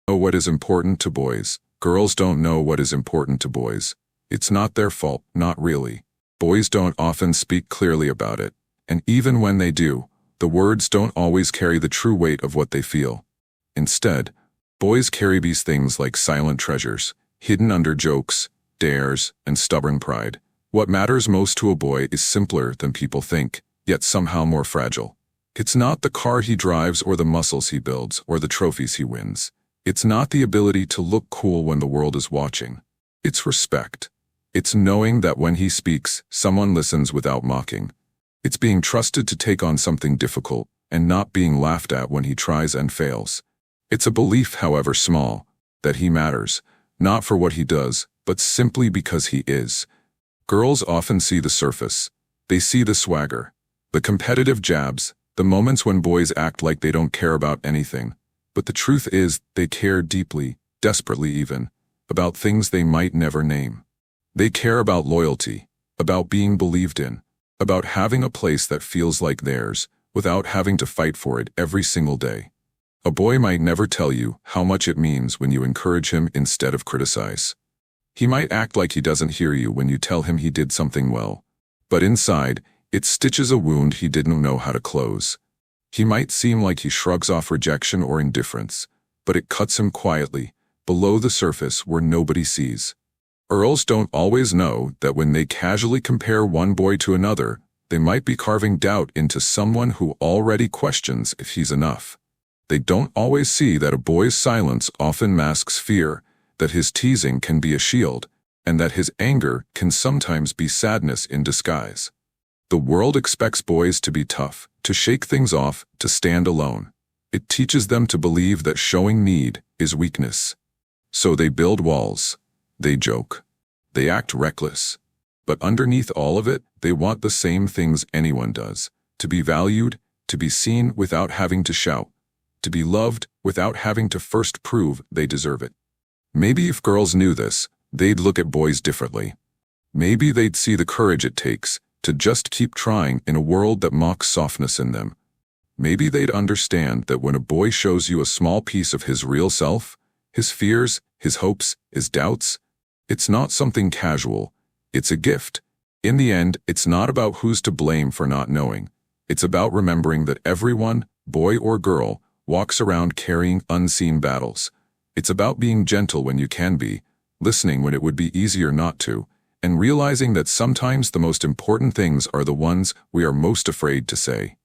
know what is important to boys. Girls don't know what is important to boys. It's not their fault, not really. Boys don't often speak clearly about it, and even when they do, the words don't always carry the true weight of what they feel. Instead, boys carry these things like silent treasures, hidden under jokes, dares, and stubborn pride. What matters most to a boy is simpler than people think, yet somehow more fragile. It's not the car he drives or the muscles he builds or the trophies he wins. It's not the ability to look cool when the world is watching. It's respect. It's knowing that when he speaks, someone listens without mocking. It's being trusted to take on something difficult and not being laughed at when he tries and fails. It's a belief, however small, that he matters, not for what he does, but simply because he is. Girls often see the surface. They see the swagger, the competitive jabs, the moments when boys act like they don't care about anything. But the truth is, they care deeply, desperately even, about things they might never name. They care about loyalty, about being believed in, about having a place that feels like theirs, without having to fight for it every single day. A boy might never tell you how much it means when you encourage him instead of criticize. He might act like he doesn't hear you when you tell him he did something well. But inside, it stitches a wound he didn't know how to close. He might seem like he shrugs off rejection or indifference, but it cuts him quietly, below the surface where nobody sees. Girls don't always know that when they casually compare one boy to another, they might be carving doubt into someone who already questions if he's enough. They don't always see that a boy's silence often masks fear, that his teasing can be a shield, and that his anger can sometimes be sadness in disguise. The world expects boys to be tough, to shake things off, to stand alone. It teaches them to believe that showing need is weakness. So they build walls. They joke. They act reckless. But underneath all of it, they want the same things anyone does: to be valued, to be seen without having to shout, to be loved without having to first prove they deserve it. Maybe if girls knew this, they'd look at boys differently. Maybe they'd see the courage it takes to just keep trying in a world that mocks softness in them. Maybe they'd understand that when a boy shows you a small piece of his real self, his fears, his hopes, his doubts, it's not something casual, it's a gift. In the end, it's not about who's to blame for not knowing. It's about remembering that everyone, boy or girl, walks around carrying unseen battles. It's about being gentle when you can be, listening when it would be easier not to, and realizing that sometimes the most important things are the ones we are most afraid to say.